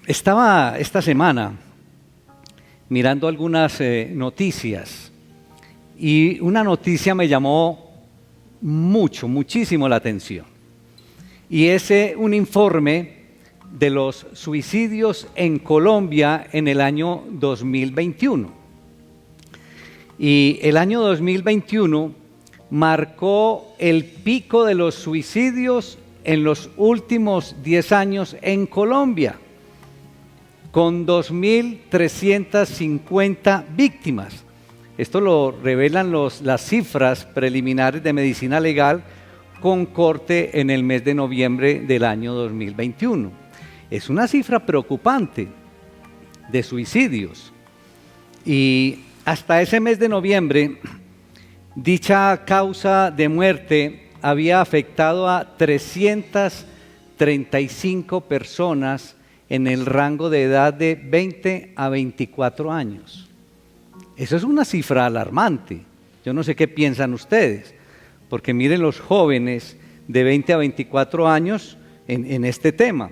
Estaba esta semana mirando algunas noticias y una noticia me llamó muchísimo la atención. Y es un informe de los suicidios en Colombia en el año 2021. Y el año 2021 marcó el pico de los suicidios en los últimos 10 años en Colombia, con 2.350 víctimas. Esto lo revelan las cifras preliminares de Medicina Legal con corte en el mes de noviembre del año 2021. Es una cifra preocupante de suicidios. Y hasta ese mes de noviembre, dicha causa de muerte había afectado a 335 personas en el rango de edad de 20 a 24 años. Eso es una cifra alarmante. Yo no sé qué piensan ustedes, porque miren los jóvenes de 20 a 24 años en este tema.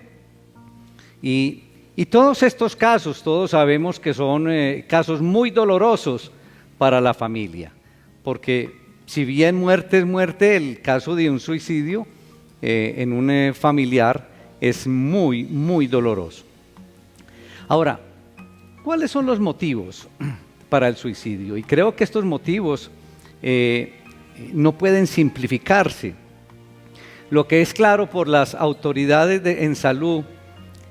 Y todos estos casos, todos sabemos que son casos muy dolorosos para la familia, porque si bien muerte es muerte, el caso de un suicidio en un familiar es muy doloroso. Ahora, ¿cuáles son los motivos para el suicidio? Y creo que estos motivos no pueden simplificarse. Lo que es claro por las autoridades en salud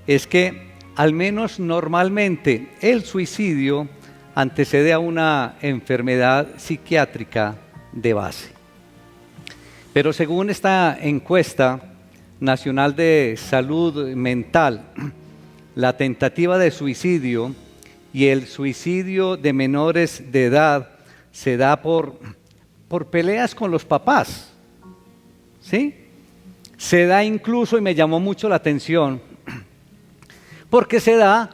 es que al menos normalmente el suicidio antecede a una enfermedad psiquiátrica de base. Pero según esta encuesta nacional de salud mental, la tentativa de suicidio y el suicidio de menores de edad se da por peleas con los papás, ¿sí? Se da incluso, y me llamó mucho la atención, porque se da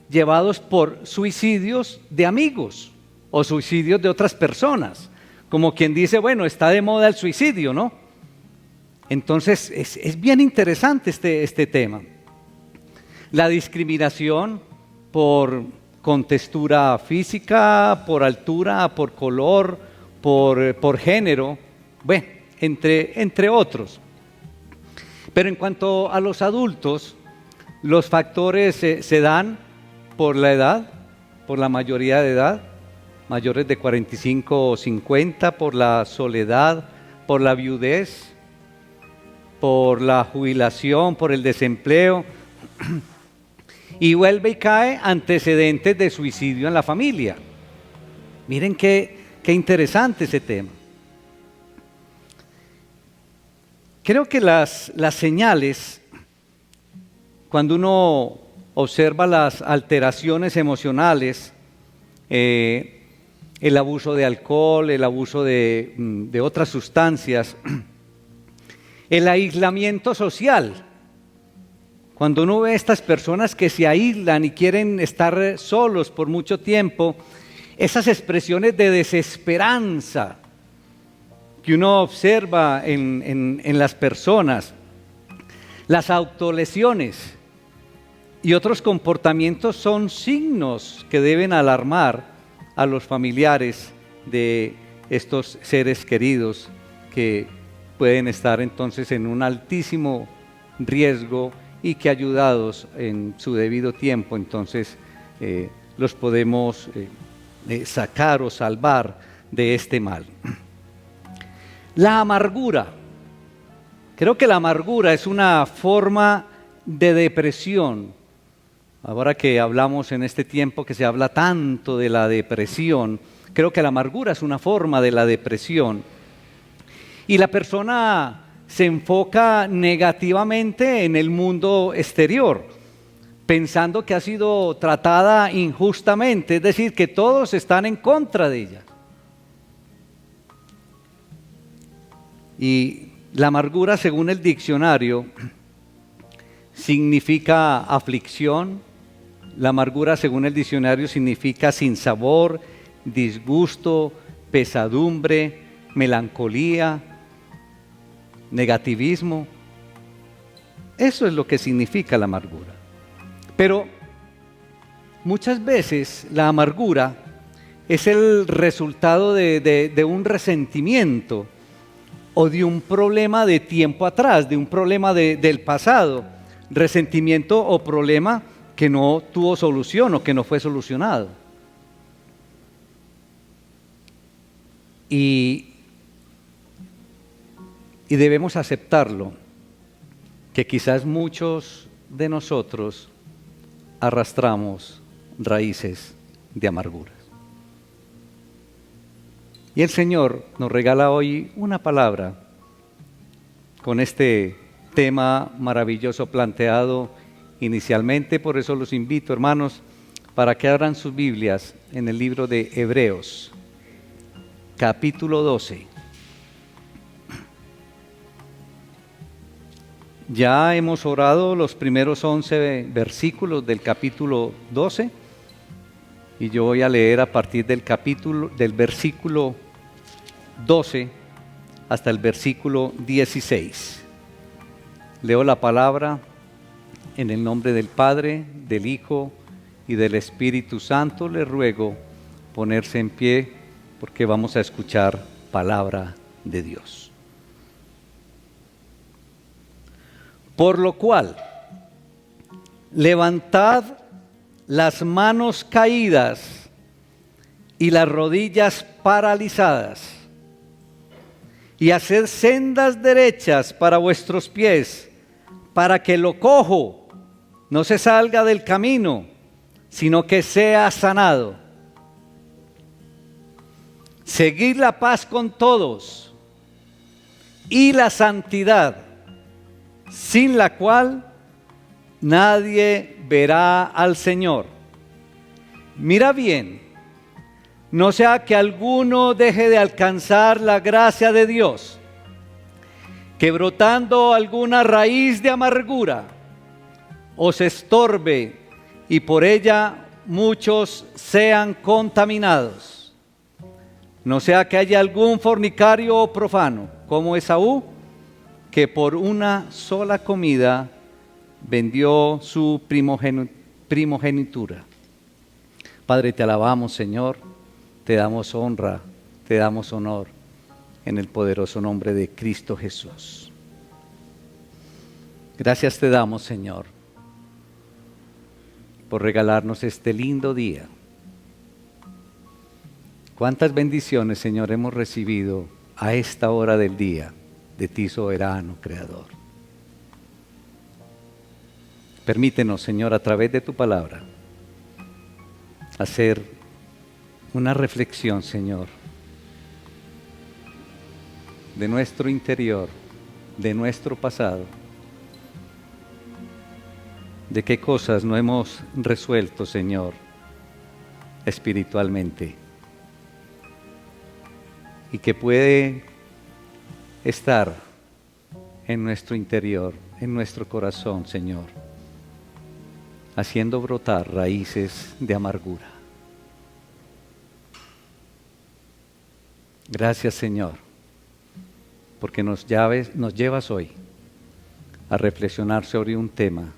llevados por suicidios de amigos o suicidios de otras personas, como quien dice, bueno, está de moda el suicidio, ¿no? Entonces es bien interesante este tema. La discriminación por contextura física, por altura, por color, por género, bueno, entre otros. Pero en cuanto a los adultos, los factores se dan por la edad, por la mayoría de edad, mayores de 45 o 50, por la soledad, por la viudez, por la jubilación, por el desempleo, y vuelve y cae antecedentes de suicidio en la familia. Miren qué interesante ese tema. Creo que las señales, cuando uno observa las alteraciones emocionales, el abuso de alcohol, el abuso de otras sustancias, el aislamiento social, cuando uno ve a estas personas que se aíslan y quieren estar solos por mucho tiempo, esas expresiones de desesperanza que uno observa en las personas, las autolesiones y otros comportamientos son signos que deben alarmar a los familiares de estos seres queridos que pueden estar entonces en un altísimo riesgo y que ayudados en su debido tiempo entonces los podemos sacar o salvar de este mal. La amargura. Creo que la amargura es una forma de depresión. Ahora que hablamos en este tiempo que se habla tanto de la depresión, creo que la amargura es una forma de la depresión. Y la persona se enfoca negativamente en el mundo exterior, pensando que ha sido tratada injustamente, es decir, que todos están en contra de ella. Y la amargura, según el diccionario, significa aflicción. La amargura, según el diccionario, significa sinsabor, disgusto, pesadumbre, melancolía, negativismo. Eso es lo que significa la amargura. Pero muchas veces la amargura es el resultado de un resentimiento o de un problema de tiempo atrás, de un problema del pasado, resentimiento o problema que no tuvo solución o que no fue solucionado. Y debemos aceptarlo, que quizás muchos de nosotros arrastramos raíces de amarguras. Y el Señor nos regala hoy una palabra con este tema maravilloso planteado inicialmente. Por eso los invito, hermanos, para que abran sus Biblias en el libro de Hebreos, capítulo 12. Ya hemos orado los primeros 11 versículos del capítulo 12 y yo voy a leer a partir del versículo 12 hasta el versículo 16. Leo la palabra en el nombre del Padre, del Hijo y del Espíritu Santo. Le ruego ponerse en pie porque vamos a escuchar palabra de Dios. Por lo cual, levantad las manos caídas y las rodillas paralizadas, y haced sendas derechas para vuestros pies, para que lo cojo no se salga del camino, sino que sea sanado. Seguid la paz con todos y la santidad, sin la cual nadie verá al Señor. Mira bien, no sea que alguno deje de alcanzar la gracia de Dios, que brotando alguna raíz de amargura os estorbe y por ella muchos sean contaminados. No sea que haya algún fornicario o profano, como Esaú, que por una sola comida vendió su primogenitura. Padre, te alabamos, Señor, te damos honra, te damos honor en el poderoso nombre de Cristo Jesús. Gracias te damos, Señor, por regalarnos este lindo día. Cuántas bendiciones, Señor, hemos recibido a esta hora del día de ti, soberano Creador. Permítenos, Señor, a través de tu palabra, hacer una reflexión, Señor, de nuestro interior, de nuestro pasado, de qué cosas no hemos resuelto, Señor, espiritualmente, y que puede estar en nuestro interior, en nuestro corazón, Señor, haciendo brotar raíces de amargura. Gracias, Señor, porque nos llevas hoy a reflexionar sobre un tema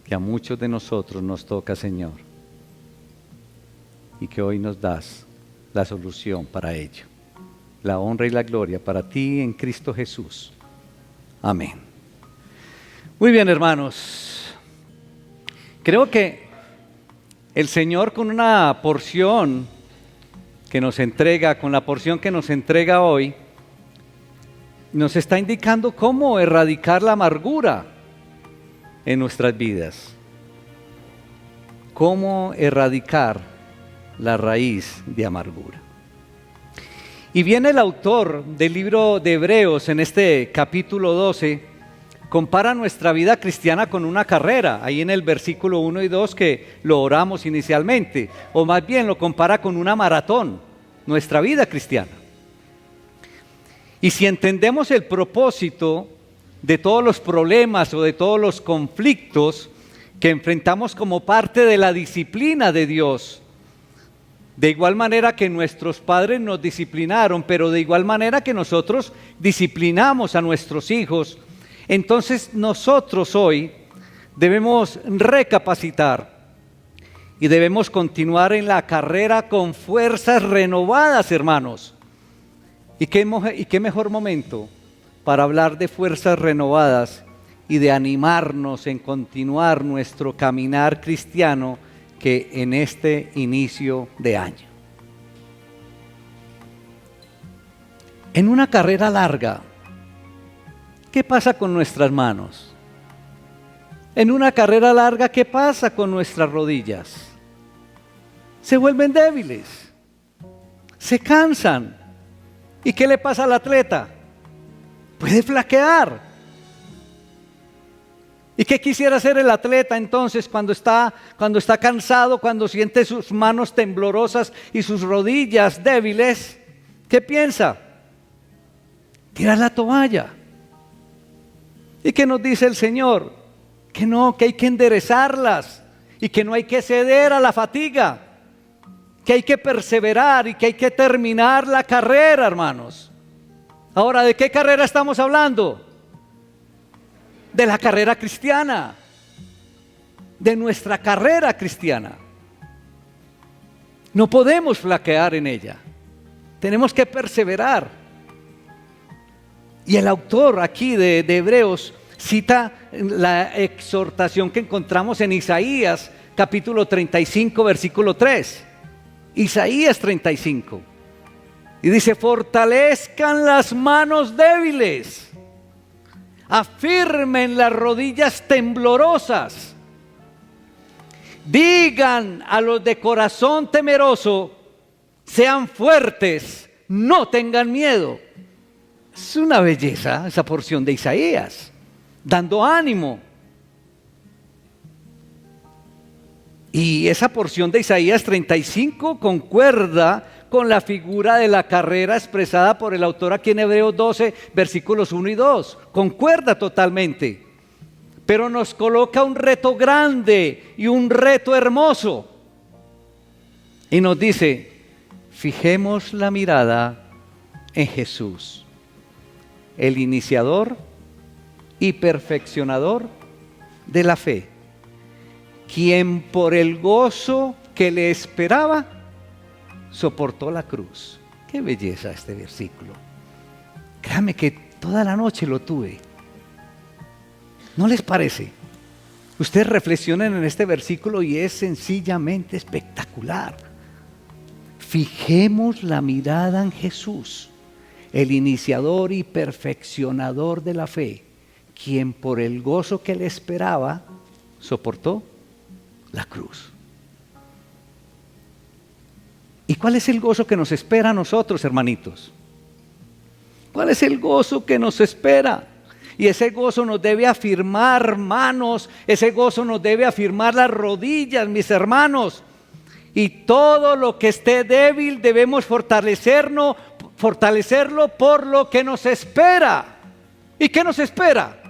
que a muchos de nosotros nos toca, Señor, y que hoy nos das la solución para ello. La honra y la gloria para ti en Cristo Jesús. Amén. Muy bien, hermanos. Creo que el Señor con una porción que nos entrega, con la porción que nos entrega hoy, nos está indicando cómo erradicar la amargura en nuestras vidas. Cómo erradicar la raíz de amargura. Y viene el autor del libro de Hebreos en este capítulo 12, compara nuestra vida cristiana con una carrera, ahí en el versículo 1 y 2 que lo oramos inicialmente, o más bien lo compara con una maratón, nuestra vida cristiana. Y si entendemos el propósito de todos los problemas o de todos los conflictos que enfrentamos como parte de la disciplina de Dios, de igual manera que nuestros padres nos disciplinaron, pero de igual manera que nosotros disciplinamos a nuestros hijos, entonces nosotros hoy debemos recapacitar y debemos continuar en la carrera con fuerzas renovadas, hermanos. ¿Y qué mejor momento para hablar de fuerzas renovadas y de animarnos en continuar nuestro caminar cristiano que en este inicio de año? En una carrera larga, ¿qué pasa con nuestras manos? En una carrera larga, ¿qué pasa con nuestras rodillas? Se vuelven débiles, se cansan. ¿Y qué le pasa al atleta? Puede flaquear. ¿Y qué quisiera hacer el atleta entonces cuando está cansado, cuando siente sus manos temblorosas y sus rodillas débiles? ¿Qué piensa? Tirar la toalla. ¿Y qué nos dice el Señor? Que no, que hay que enderezarlas y que no hay que ceder a la fatiga, que hay que perseverar y que hay que terminar la carrera, hermanos. Ahora, ¿de qué carrera estamos hablando? De la carrera cristiana, de nuestra carrera cristiana. No podemos flaquear en ella, tenemos que perseverar. Y el autor aquí de Hebreos cita la exhortación que encontramos en Isaías capítulo 35 versículo 3. Isaías 35. Y dice: fortalezcan las manos débiles, afirmen las rodillas temblorosas, digan a los de corazón temeroso, sean fuertes, no tengan miedo. Es una belleza esa porción de Isaías, dando ánimo. Y esa porción de Isaías 35 concuerda con la figura de la carrera expresada por el autor aquí en Hebreos 12, versículos 1 y 2. Concuerda totalmente. Pero nos coloca un reto grande y un reto hermoso. Y nos dice: fijemos la mirada en Jesús, el iniciador y perfeccionador de la fe, quien por el gozo que le esperaba soportó la cruz. Qué belleza este versículo. Créame que toda la noche lo tuve. ¿No les parece? Ustedes reflexionen en este versículo y es sencillamente espectacular. Fijemos la mirada en Jesús, el iniciador y perfeccionador de la fe, quien por el gozo que le esperaba soportó la cruz. ¿Y cuál es el gozo que nos espera a nosotros, hermanitos? ¿Cuál es el gozo que nos espera? Y ese gozo nos debe afirmar manos, ese gozo nos debe afirmar las rodillas, mis hermanos. Y todo lo que esté débil debemos fortalecerlo por lo que nos espera. ¿Y qué nos espera?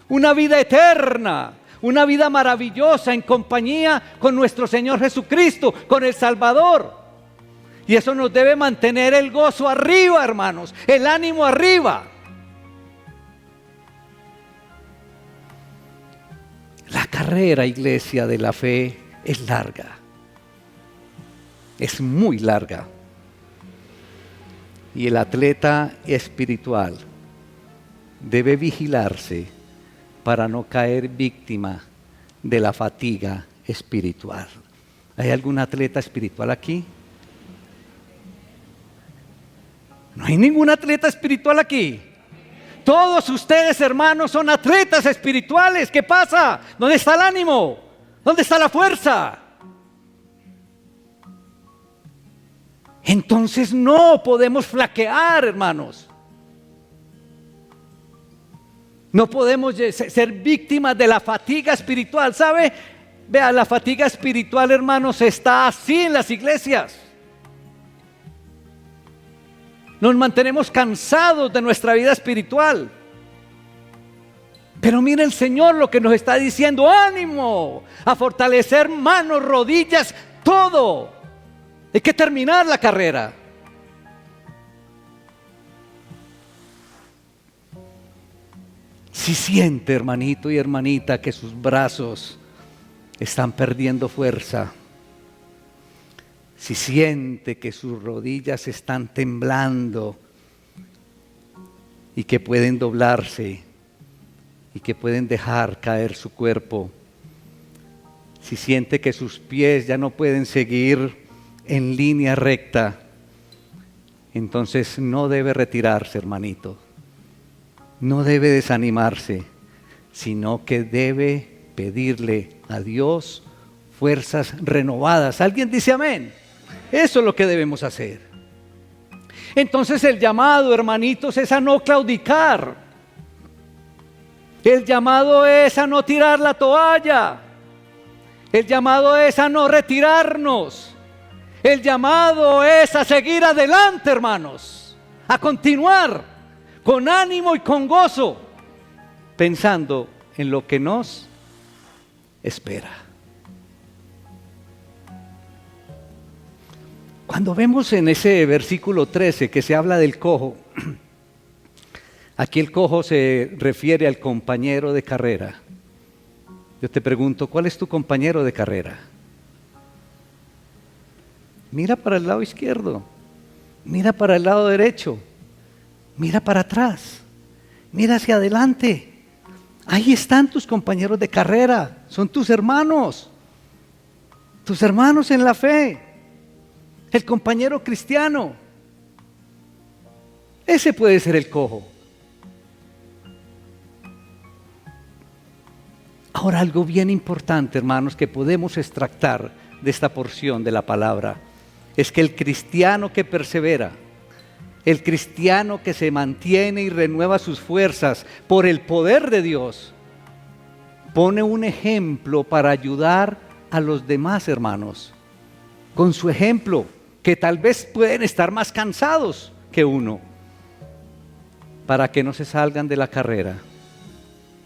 Una vida eterna, una vida maravillosa en compañía con nuestro Señor Jesucristo, con el Salvador. Y eso nos debe mantener el gozo arriba, hermanos, el ánimo arriba. La carrera, iglesia, de la fe es larga, es muy larga. Y el atleta espiritual debe vigilarse para no caer víctima de la fatiga espiritual. ¿Hay algún atleta espiritual aquí? No hay ningún atleta espiritual aquí. Todos ustedes, hermanos, son atletas espirituales. ¿Qué pasa? ¿Dónde está el ánimo? ¿Dónde está la fuerza? Entonces no podemos flaquear, hermanos. No podemos ser víctimas de la fatiga espiritual. ¿Sabe? Vea, la fatiga espiritual, hermanos, está así en las iglesias. Nos mantenemos cansados de nuestra vida espiritual. Pero mire el Señor lo que nos está diciendo: ánimo, a fortalecer manos, rodillas, todo. Hay que terminar la carrera. Si siente, hermanito y hermanita, que sus brazos están perdiendo fuerza, si siente que sus rodillas están temblando y que pueden doblarse y que pueden dejar caer su cuerpo, si siente que sus pies ya no pueden seguir en línea recta, entonces no debe retirarse, hermanito. No debe desanimarse, sino que debe pedirle a Dios fuerzas renovadas. ¿Alguien dice amén? Eso es lo que debemos hacer. Entonces el llamado, hermanitos, es a no claudicar. El llamado es a no tirar la toalla. El llamado es a no retirarnos. El llamado es a seguir adelante, hermanos. A continuar con ánimo y con gozo, pensando en lo que nos espera. Cuando vemos en ese versículo 13 que se habla del cojo, aquí el cojo se refiere al compañero de carrera. Yo te pregunto, ¿cuál es tu compañero de carrera? Mira para el lado izquierdo, mira para el lado derecho, mira para atrás, mira hacia adelante. Ahí están tus compañeros de carrera, son tus hermanos en la fe, el compañero cristiano. Ese puede ser el cojo. Ahora, algo bien importante, hermanos, que podemos extractar de esta porción de la palabra, es que el cristiano que persevera, el cristiano que se mantiene y renueva sus fuerzas por el poder de Dios, pone un ejemplo para ayudar a los demás hermanos. Con su ejemplo, que tal vez pueden estar más cansados que uno, para que no se salgan de la carrera,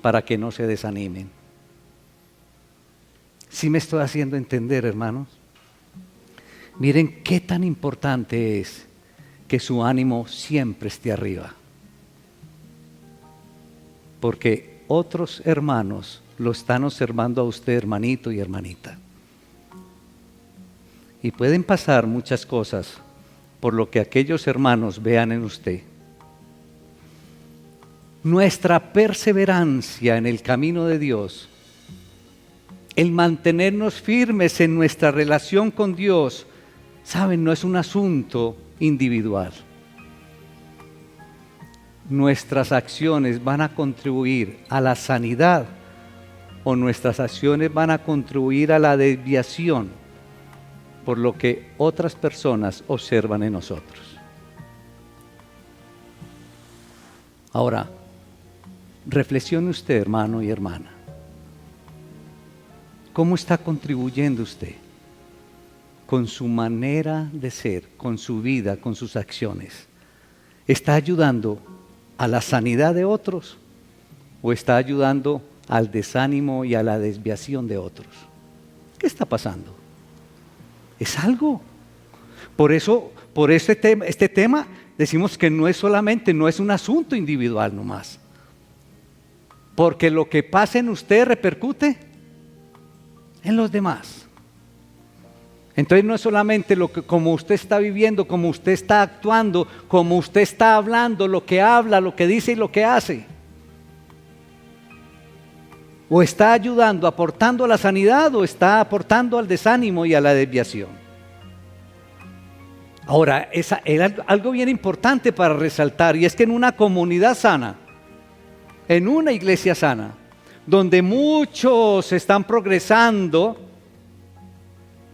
para que no se desanimen. ¿Sí me estoy haciendo entender, hermanos? Miren qué tan importante es que su ánimo siempre esté arriba. Porque otros hermanos lo están observando a usted, hermanito y hermanita. Y pueden pasar muchas cosas por lo que aquellos hermanos vean en usted. Nuestra perseverancia en el camino de Dios, el mantenernos firmes en nuestra relación con Dios, saben, no es un asunto individual. Nuestras acciones van a contribuir a la sanidad o nuestras acciones van a contribuir a la desviación por lo que otras personas observan en nosotros. Ahora, reflexione usted, hermano y hermana. ¿Cómo está contribuyendo usted con su manera de ser, con su vida, con sus acciones? ¿Está ayudando a la sanidad de otros o está ayudando al desánimo y a la desviación de otros? ¿Qué está pasando? Es algo. Por este tema decimos que no es un asunto individual nomás. Porque lo que pasa en usted repercute en los demás. Entonces no es solamente como usted está viviendo, como usted está actuando, como usted está hablando, lo que habla, lo que dice y lo que hace. O está ayudando, aportando a la sanidad, o está aportando al desánimo y a la desviación. Ahora, era algo bien importante para resaltar, y es que en una comunidad sana, en una iglesia sana, donde muchos están progresando,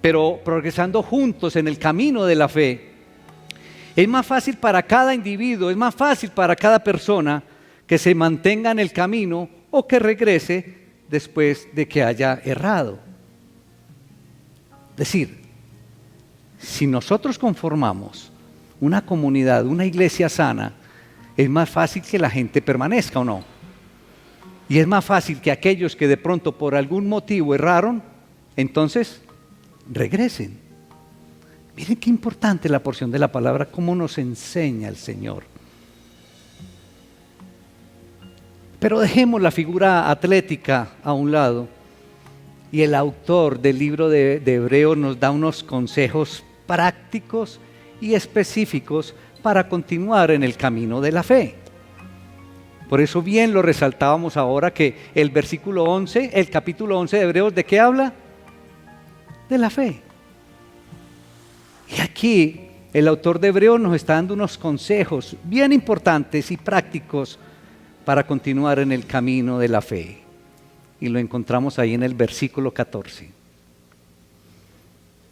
pero progresando juntos en el camino de la fe, es más fácil para cada individuo, es más fácil para cada persona que se mantenga en el camino o que regrese después de que haya errado. Es decir, si nosotros conformamos una comunidad, una iglesia sana, es más fácil que la gente permanezca, ¿o no? Y es más fácil que aquellos que de pronto por algún motivo erraron, entonces regresen. Miren qué importante la porción de la palabra, cómo nos enseña el Señor. Pero dejemos la figura atlética a un lado y el autor del libro de Hebreos nos da unos consejos prácticos y específicos para continuar en el camino de la fe. Por eso bien lo resaltábamos ahora que el versículo 11, el capítulo 11 de Hebreos, ¿de qué habla? De la fe. Y aquí el autor de Hebreos nos está dando unos consejos bien importantes y prácticos para continuar en el camino de la fe. Y lo encontramos ahí en el versículo 14.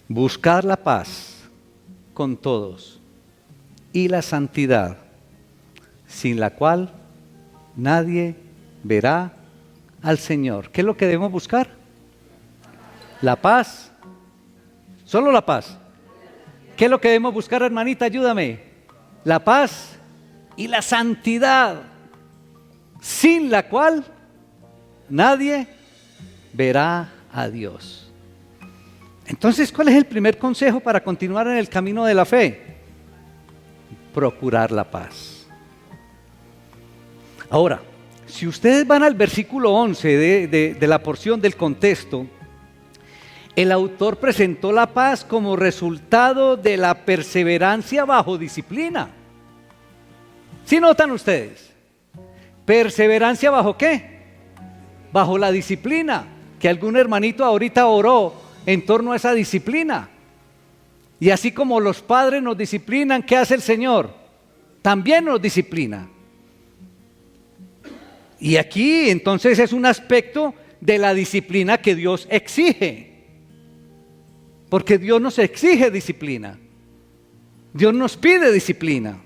Buscar la paz con todos y la santidad, sin la cual nadie verá al Señor. ¿Qué es lo que debemos buscar? La paz. Solo la paz. ¿Qué es lo que debemos buscar, hermanita? Ayúdame. La paz y la santidad, sin la cual nadie verá a Dios. Entonces, ¿cuál es el primer consejo para continuar en el camino de la fe? Procurar la paz. Ahora, si ustedes van al versículo 11 de la porción del contexto, el autor presentó la paz como resultado de la perseverancia bajo disciplina. ¿Sí notan ustedes? ¿Perseverancia bajo qué? Bajo la disciplina, que algún hermanito ahorita oró en torno a esa disciplina. Y así como los padres nos disciplinan, ¿qué hace el Señor? También nos disciplina. Y aquí entonces es un aspecto de la disciplina que Dios exige. Porque Dios nos exige disciplina. Dios nos pide disciplina.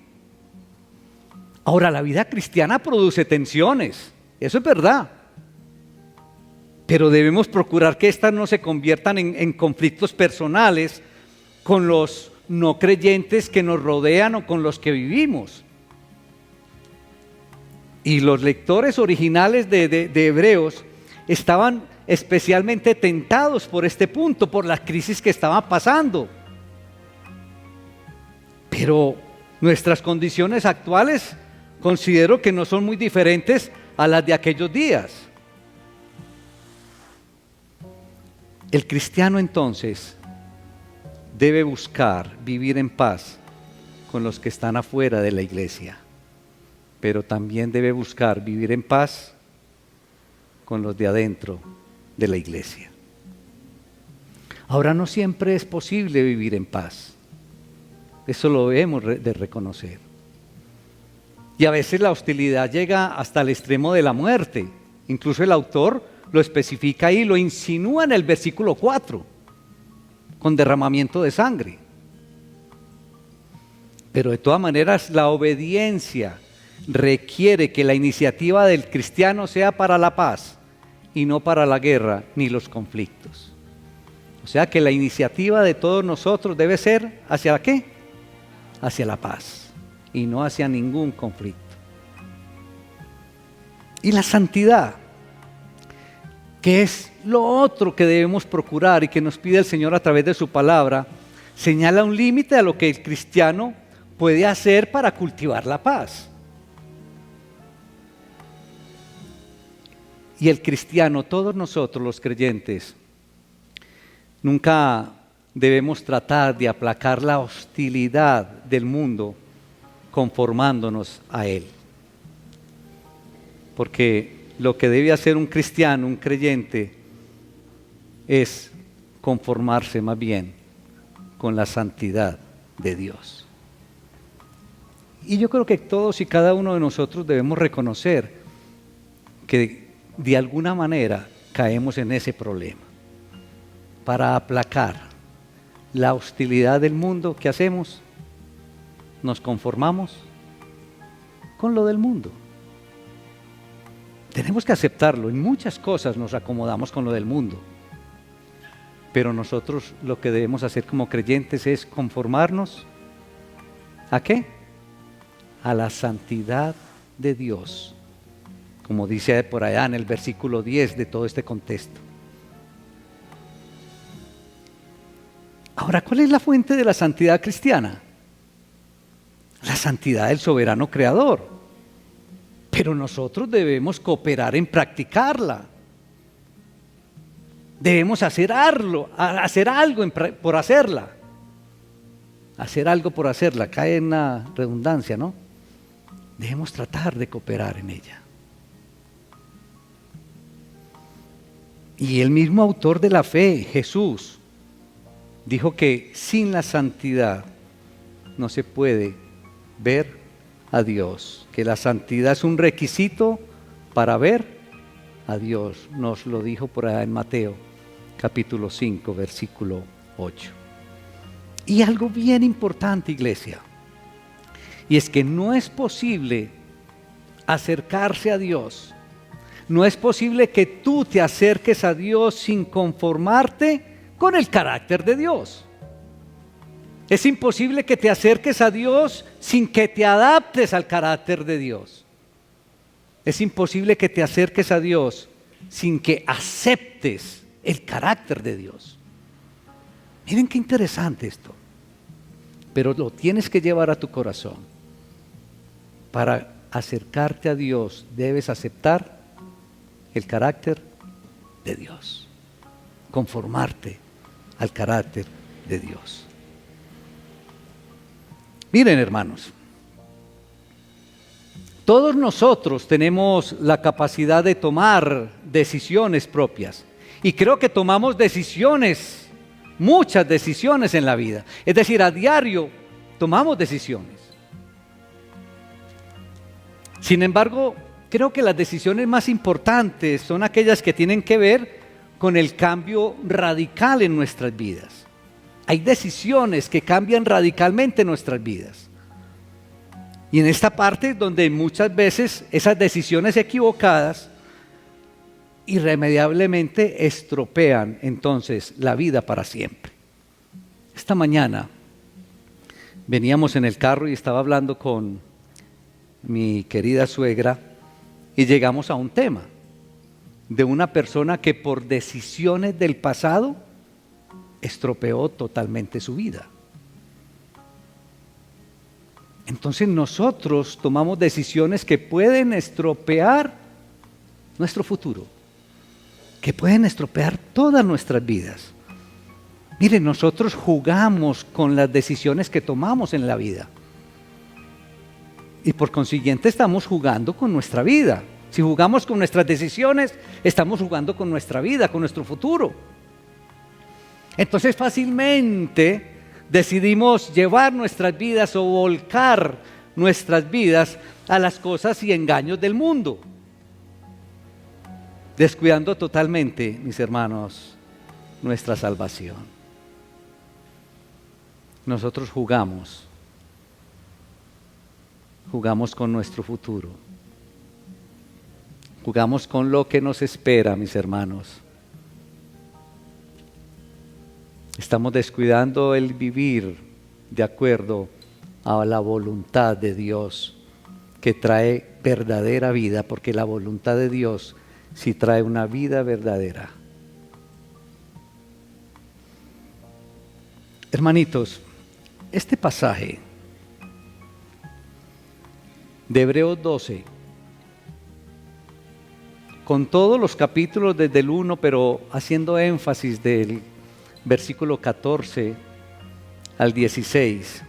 Ahora, la vida cristiana produce tensiones, eso es verdad. Pero debemos procurar que éstas no se conviertan en conflictos personales con los no creyentes que nos rodean o con los que vivimos. Y los lectores originales de Hebreos estaban especialmente tentados por este punto, por la crisis que estaban pasando. Pero nuestras condiciones actuales considero que no son muy diferentes a las de aquellos días. El cristiano entonces debe buscar vivir en paz con los que están afuera de la iglesia, pero también debe buscar vivir en paz con los de adentro de la iglesia. Ahora, no siempre es posible vivir en paz. Eso lo debemos de reconocer. Y a veces la hostilidad llega hasta el extremo de la muerte. Incluso el autor lo especifica ahí, lo insinúa en el versículo 4, con derramamiento de sangre. Pero de todas maneras, la obediencia requiere que la iniciativa del cristiano sea para la paz y no para la guerra ni los conflictos. O sea que la iniciativa de todos nosotros debe ser ¿hacia qué? Hacia la paz y no hacia ningún conflicto. Y la santidad, que es lo otro que debemos procurar y que nos pide el Señor a través de su palabra, señala un límite a lo que el cristiano puede hacer para cultivar la paz. Y el cristiano, todos nosotros los creyentes, nunca debemos tratar de aplacar la hostilidad del mundo conformándonos a él. Porque lo que debe hacer un cristiano, un creyente, es conformarse más bien con la santidad de Dios. Y yo creo que todos y cada uno de nosotros debemos reconocer que de alguna manera caemos en ese problema. Para aplacar la hostilidad del mundo, ¿qué hacemos? Nos conformamos con lo del mundo. Tenemos que aceptarlo. En muchas cosas nos acomodamos con lo del mundo. Pero nosotros lo que debemos hacer como creyentes es conformarnos ¿a qué? A la santidad de Dios. Como dice por allá en el versículo 10 de todo este contexto. Ahora, ¿cuál es la fuente de la santidad cristiana? La santidad del soberano creador. pero nosotros debemos cooperar en practicarla. Debemos hacer algo por hacerla. Hacer algo por hacerla, cae en la redundancia, ¿no? Debemos tratar de cooperar en ella. Y el mismo autor de la fe, Jesús, dijo que sin la santidad no se puede ver a Dios, que la santidad es un requisito para ver a Dios. Nos lo dijo por allá en Mateo, capítulo 5, versículo 8. Y algo bien importante, iglesia, y es que no es posible acercarse a Dios. No es posible que tú te acerques a Dios sin conformarte con el carácter de Dios. Es imposible que te acerques a Dios sin que te adaptes al carácter de Dios. Es imposible que te acerques a Dios sin que aceptes el carácter de Dios. Miren qué interesante esto. Pero lo tienes que llevar a tu corazón. Para acercarte a Dios debes aceptar el carácter de Dios. Conformarte al carácter de Dios. Miren, hermanos, todos nosotros tenemos la capacidad de tomar decisiones propias. Y creo que tomamos decisiones, muchas decisiones en la vida. Es decir, a diario tomamos decisiones. Sin embargo, creo que las decisiones más importantes son aquellas que tienen que ver con el cambio radical en nuestras vidas. Hay decisiones que cambian radicalmente nuestras vidas. Y en esta parte es donde muchas veces esas decisiones equivocadas irremediablemente estropean entonces la vida para siempre. Esta mañana veníamos en el carro y estaba hablando con mi querida suegra y llegamos a un tema de una persona que por decisiones del pasado estropeó totalmente su vida. Entonces nosotros tomamos decisiones que pueden estropear nuestro futuro, que pueden estropear todas nuestras vidas. Miren, nosotros jugamos con las decisiones que tomamos en la vida. Y por consiguiente estamos jugando con nuestra vida. Si jugamos con nuestras decisiones, estamos jugando con nuestra vida, con nuestro futuro. Entonces fácilmente decidimos llevar nuestras vidas o volcar nuestras vidas a las cosas y engaños del mundo, descuidando totalmente, mis hermanos, nuestra salvación. Nosotros jugamos con nuestro futuro, jugamos con lo que nos espera, mis hermanos. Estamos descuidando el vivir de acuerdo a la voluntad de Dios, que trae verdadera vida, porque la voluntad de Dios sí trae una vida verdadera. Hermanitos, este pasaje de Hebreos 12, con todos los capítulos desde el 1, pero haciendo énfasis del versículo 14 al 16,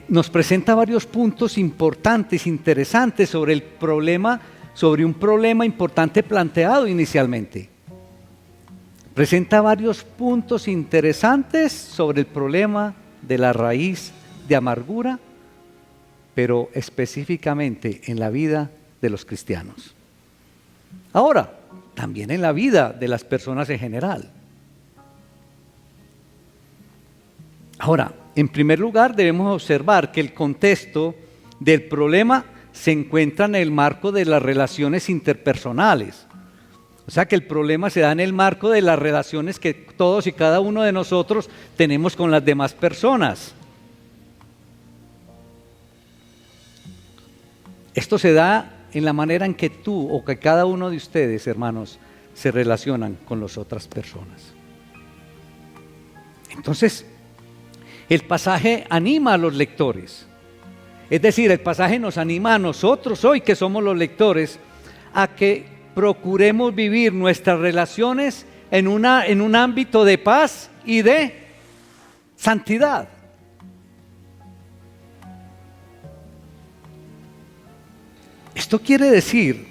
nos presenta varios puntos importantes, interesantes sobre el problema, sobre un problema importante planteado inicialmente. Presenta varios puntos interesantes sobre el problema de la raíz de amargura, pero específicamente en la vida de los cristianos. Ahora, también en la vida de las personas en general. Ahora, en primer lugar debemos observar que el contexto del problema se encuentra en el marco de las relaciones interpersonales. O sea que el problema se da en el marco de las relaciones que todos y cada uno de nosotros tenemos con las demás personas. Esto se da en la manera en que tú o que cada uno de ustedes, hermanos, se relacionan con las otras personas. Entonces, el pasaje anima a los lectores. Es decir, el pasaje nos anima a nosotros hoy que somos los lectores a que procuremos vivir nuestras relaciones en un ámbito de paz y de santidad. Esto quiere decir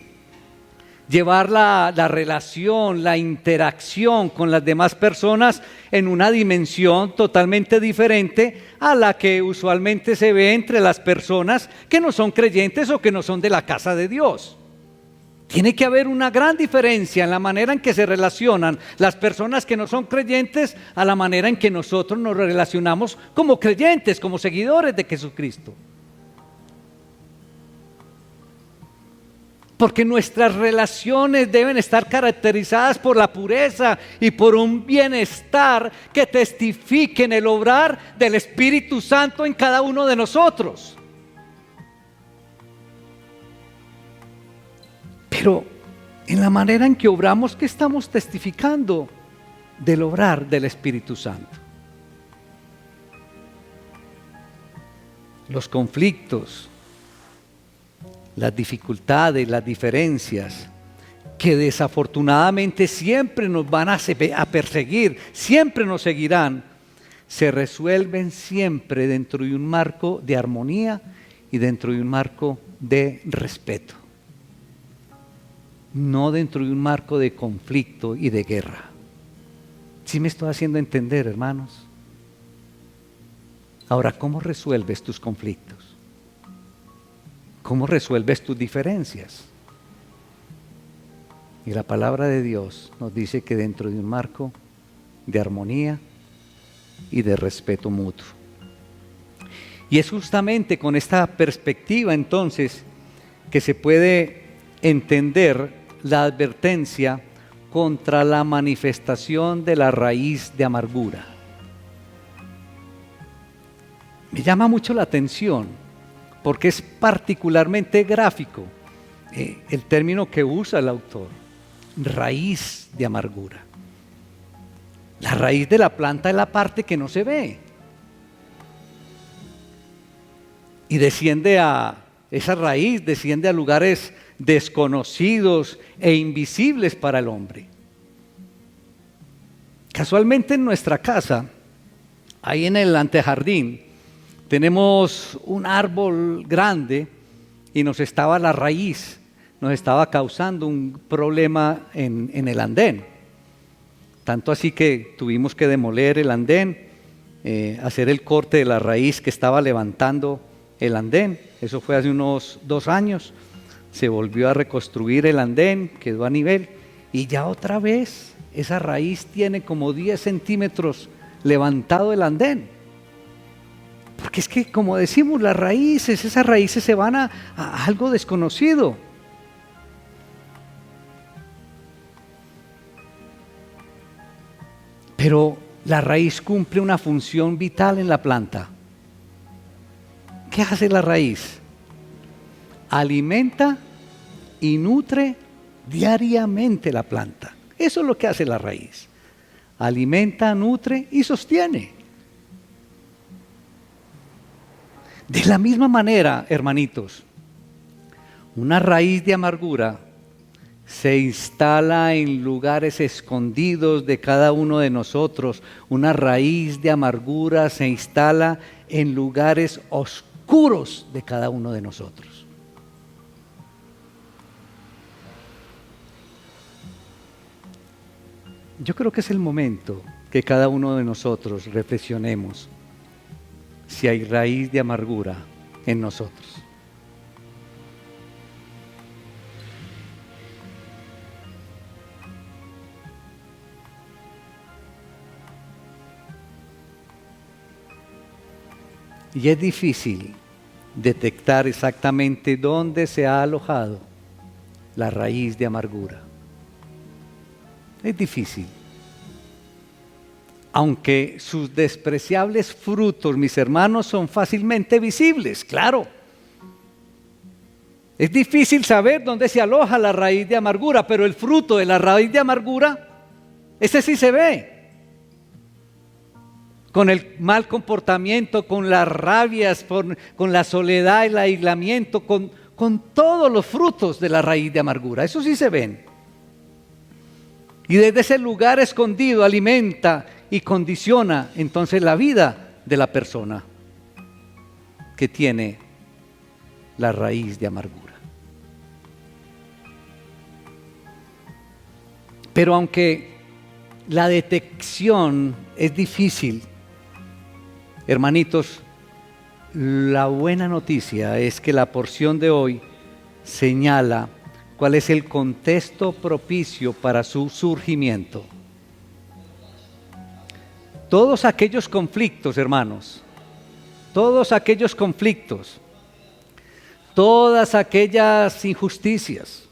llevar la relación, la interacción con las demás personas en una dimensión totalmente diferente a la que usualmente se ve entre las personas que no son creyentes o que no son de la casa de Dios. Tiene que haber una gran diferencia en la manera en que se relacionan las personas que no son creyentes a la manera en que nosotros nos relacionamos como creyentes, como seguidores de Jesucristo. Porque nuestras relaciones deben estar caracterizadas por la pureza y por un bienestar que testifiquen el obrar del Espíritu Santo en cada uno de nosotros. Pero en la manera en que obramos, ¿qué estamos testificando del obrar del Espíritu Santo? Los conflictos, las dificultades, las diferencias, que desafortunadamente siempre nos van a perseguir, siempre nos seguirán, se resuelven siempre dentro de un marco de armonía y dentro de un marco de respeto. No dentro de un marco de conflicto y de guerra. ¿Sí me estoy haciendo entender, hermanos? Ahora, ¿cómo resuelves tus conflictos? ¿Cómo resuelves tus diferencias? Y la palabra de Dios nos dice que dentro de un marco de armonía y de respeto mutuo. Y es justamente con esta perspectiva entonces que se puede entender la advertencia contra la manifestación de la raíz de amargura. Me llama mucho la atención porque es particularmente gráfico el término que usa el autor, raíz de amargura. La raíz de la planta es la parte que no se ve y esa raíz desciende a lugares desconocidos e invisibles para el hombre. Casualmente en nuestra casa, ahí en el antejardín, tenemos un árbol grande y la raíz nos estaba causando un problema en el andén. Tanto así que tuvimos que demoler el andén, hacer el corte de la raíz que estaba levantando el andén. Eso fue hace unos 2 años. Se volvió a reconstruir el andén, quedó a nivel y ya otra vez esa raíz tiene como 10 centímetros levantado el andén. Porque es que, como decimos, esas raíces se van a algo desconocido. Pero la raíz cumple una función vital en la planta. ¿Qué hace la raíz? Alimenta y nutre diariamente la planta. Eso es lo que hace la raíz. Alimenta, nutre y sostiene. De la misma manera, hermanitos, una raíz de amargura se instala en lugares escondidos de cada uno de nosotros. Una raíz de amargura se instala en lugares oscuros de cada uno de nosotros. Yo creo que es el momento que cada uno de nosotros reflexionemos si hay raíz de amargura en nosotros. Y es difícil detectar exactamente dónde se ha alojado la raíz de amargura. Es difícil. Aunque sus despreciables frutos, mis hermanos, son fácilmente visibles, claro. Es difícil saber dónde se aloja la raíz de amargura, pero el fruto de la raíz de amargura, ese sí se ve. con el mal comportamiento, con las rabias, con la soledad, el aislamiento, con todos los frutos de la raíz de amargura. Eso sí se ven. Y desde ese lugar escondido alimenta y condiciona entonces la vida de la persona que tiene la raíz de amargura. Pero aunque la detección es difícil, hermanitos, la buena noticia es que la porción de hoy señala cuál es el contexto propicio para su surgimiento. Todos aquellos conflictos, hermanos, todos aquellos conflictos, todas aquellas injusticias,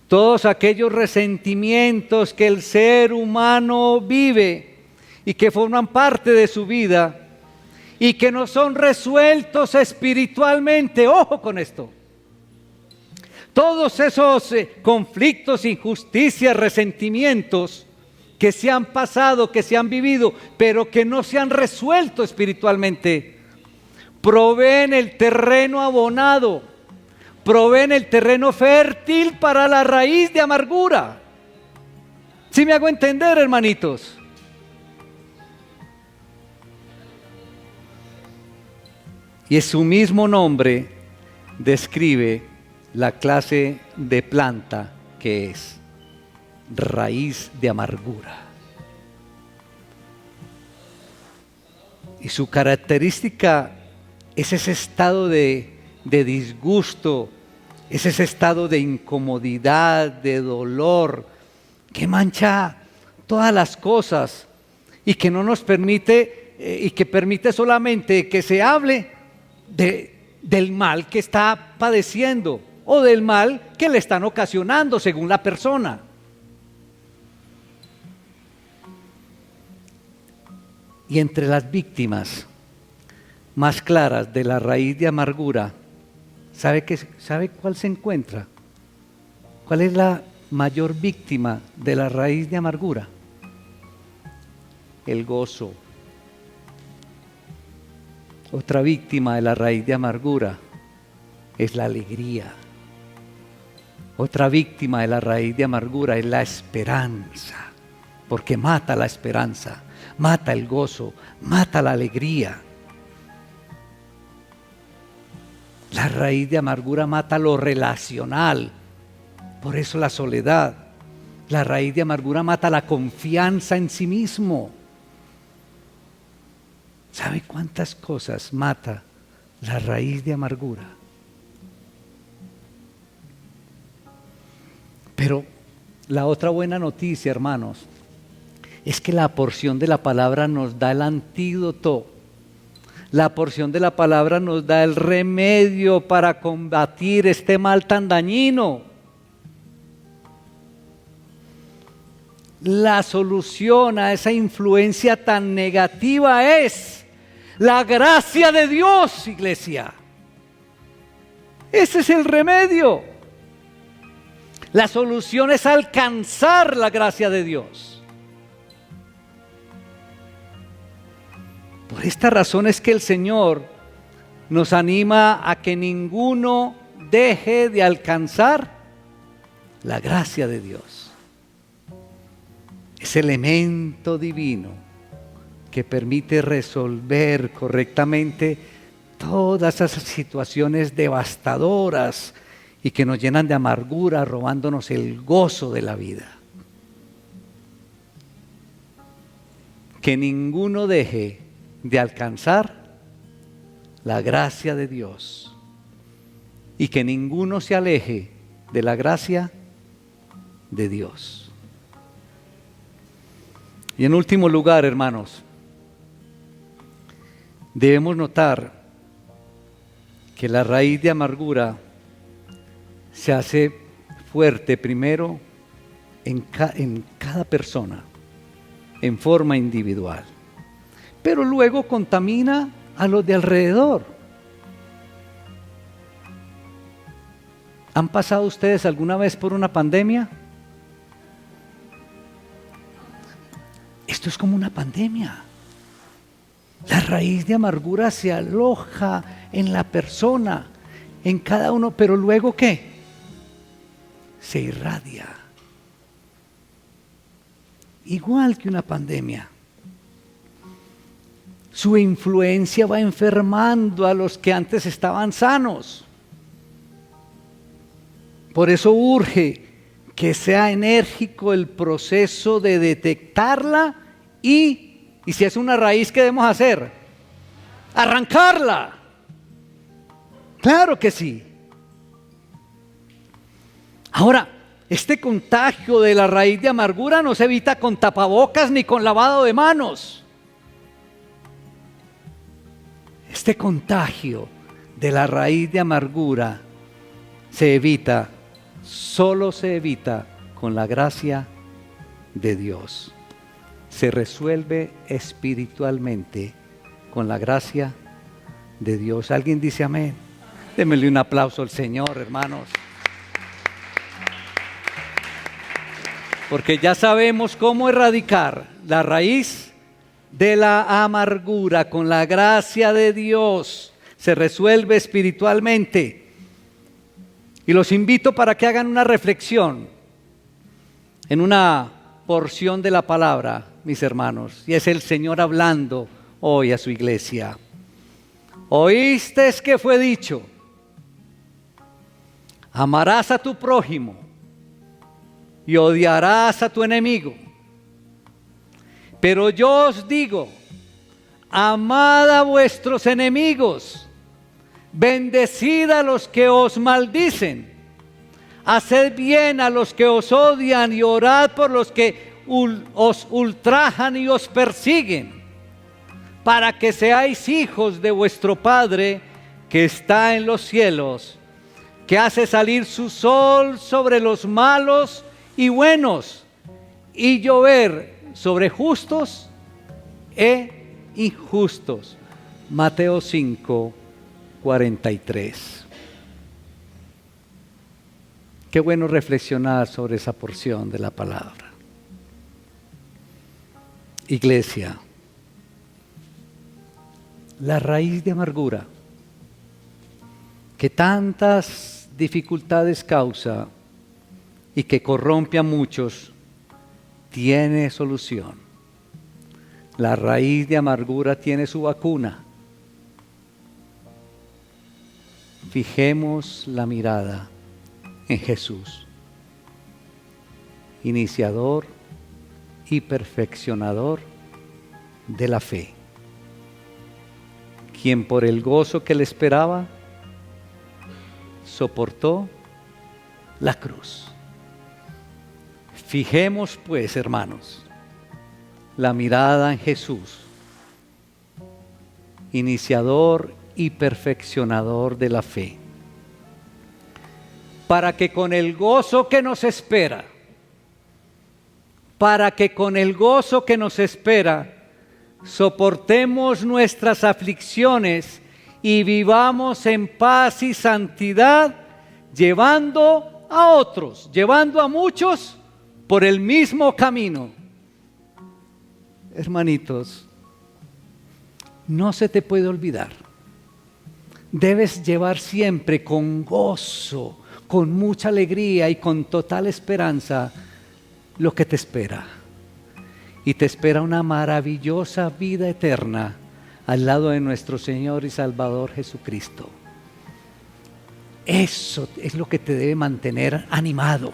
todos aquellos resentimientos que el ser humano vive y que forman parte de su vida y que no son resueltos espiritualmente, ojo con esto. Todos esos conflictos, injusticias, resentimientos que se han pasado, que se han vivido, pero que no se han resuelto espiritualmente, proveen el terreno abonado, proveen el terreno fértil para la raíz de amargura. ¿Sí me hago entender, hermanitos? Y su mismo nombre describe la clase de planta que es raíz de amargura. Y su característica es ese estado de disgusto, es ese estado de incomodidad, de dolor, que mancha todas las cosas y que no nos permite, y que permite solamente que se hable del mal que está padeciendo o del mal que le están ocasionando según la persona. Y entre las víctimas más claras de la raíz de amargura, ¿sabe cuál se encuentra? ¿Cuál es la mayor víctima de la raíz de amargura? El gozo. Otra víctima de la raíz de amargura es la alegría. Otra víctima de la raíz de amargura es la esperanza, porque mata la esperanza, mata el gozo, mata la alegría. La raíz de amargura mata lo relacional, por eso la soledad. La raíz de amargura mata la confianza en sí mismo. ¿Sabe cuántas cosas mata la raíz de amargura? Pero la otra buena noticia, hermanos, es que la porción de la palabra nos da el antídoto. La porción de la palabra nos da el remedio para combatir este mal tan dañino. La solución a esa influencia tan negativa es la gracia de Dios, iglesia. Ese es el remedio. La solución es alcanzar la gracia de Dios. Por esta razón es que el Señor nos anima a que ninguno deje de alcanzar la gracia de Dios. Ese elemento divino que permite resolver correctamente todas esas situaciones devastadoras y que nos llenan de amargura, robándonos el gozo de la vida. Que ninguno deje de alcanzar la gracia de Dios y que ninguno se aleje de la gracia de Dios. Y en último lugar, hermanos, debemos notar que la raíz de amargura se hace fuerte primero en cada persona, en forma individual, pero luego contamina a los de alrededor. ¿Han pasado ustedes alguna vez por una pandemia? Esto es como una pandemia. raíz de amargura se aloja en la persona, en cada uno, pero luego ¿qué? Se irradia. Igual que una pandemia. Su influencia va enfermando a los que antes estaban sanos. Por eso urge que sea enérgico el proceso de detectarla y si es una raíz, ¿qué debemos hacer? Arrancarla. Claro que sí. Ahora, este contagio de la raíz de amargura no se evita con tapabocas ni con lavado de manos. Este contagio de la raíz de amargura solo se evita con la gracia de Dios. Se resuelve espiritualmente con la gracia de Dios. ¿Alguien dice amén? Démosle un aplauso al Señor, hermanos. Porque ya sabemos cómo erradicar la raíz de la amargura con la gracia de Dios. Se resuelve espiritualmente. Y los invito para que hagan una reflexión en una porción de la palabra, mis hermanos. Y es el Señor hablando hoy a su iglesia. Oíste que fue dicho: amarás a tu prójimo y odiarás a tu enemigo. Pero yo os digo, amad a vuestros enemigos, bendecid a los que os maldicen, haced bien a los que os odian y orad por los que os ultrajan y os persiguen, para que seáis hijos de vuestro Padre que está en los cielos, que hace salir su sol sobre los malos y buenos, y llover sobre justos e injustos. Mateo 5, 43. Qué bueno reflexionar sobre esa porción de la palabra. Iglesia, la raíz de amargura que tantas dificultades causa y que corrompe a muchos, tiene solución. La raíz de amargura tiene su vacuna. Fijemos la mirada en Jesús, iniciador y perfeccionador de la fe, quien por el gozo que le esperaba soportó la cruz. Fijemos pues, hermanos, la mirada en Jesús, iniciador y perfeccionador de la fe, para que con el gozo que nos espera, soportemos nuestras aflicciones y vivamos en paz y santidad, llevando a muchos por el mismo camino. Hermanitos, no se te puede olvidar. Debes llevar siempre con gozo, con mucha alegría y con total esperanza lo que te espera. Y te espera una maravillosa vida eterna al lado de nuestro Señor y Salvador Jesucristo. Eso es lo que te debe mantener animado.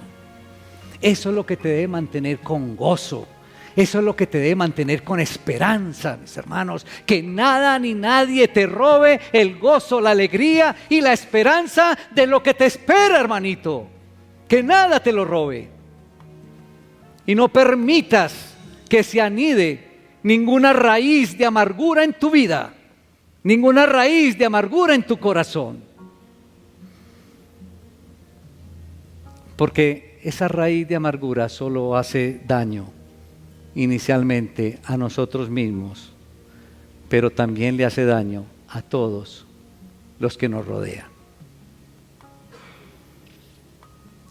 Eso es lo que te debe mantener con gozo. Eso es lo que te debe mantener con esperanza, mis hermanos. Que nada ni nadie te robe el gozo, la alegría y la esperanza de lo que te espera, hermanito. Que nada te lo robe. Y no permitas que se anide ninguna raíz de amargura en tu vida, ninguna raíz de amargura en tu corazón. Porque esa raíz de amargura solo hace daño inicialmente a nosotros mismos, pero también le hace daño a todos los que nos rodean.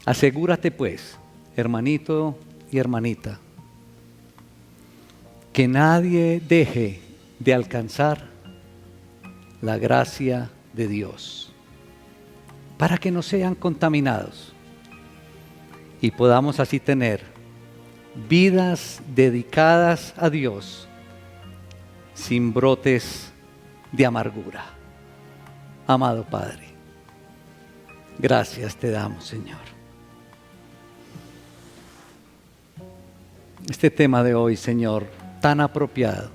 Asegúrate pues, hermanito y hermanita, que nadie deje de alcanzar la gracia de Dios, para que no sean contaminados y podamos así tener vidas dedicadas a Dios sin brotes de amargura. Amado Padre, gracias te damos, Señor. Este tema de hoy, Señor, tan apropiado,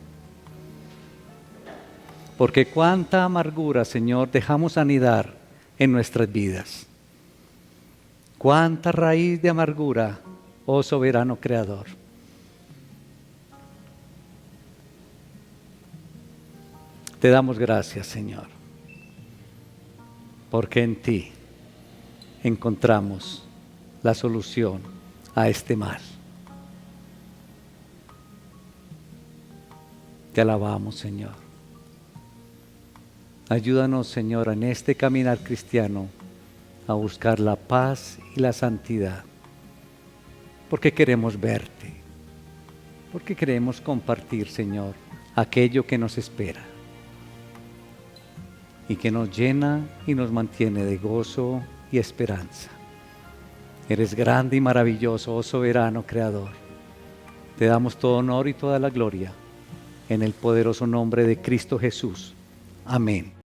porque cuánta amargura, Señor, dejamos anidar en nuestras vidas. Cuánta raíz de amargura, oh soberano Creador. Te damos gracias, Señor, porque en ti encontramos la solución a este mal. Te alabamos, Señor. Ayúdanos, Señor, en este caminar cristiano a buscar la paz y la santidad, porque queremos verte, porque queremos compartir, Señor, aquello que nos espera y que nos llena y nos mantiene de gozo y esperanza. Eres grande y maravilloso, oh soberano Creador. Te damos todo honor y toda la gloria en el poderoso nombre de Cristo Jesús. Amén.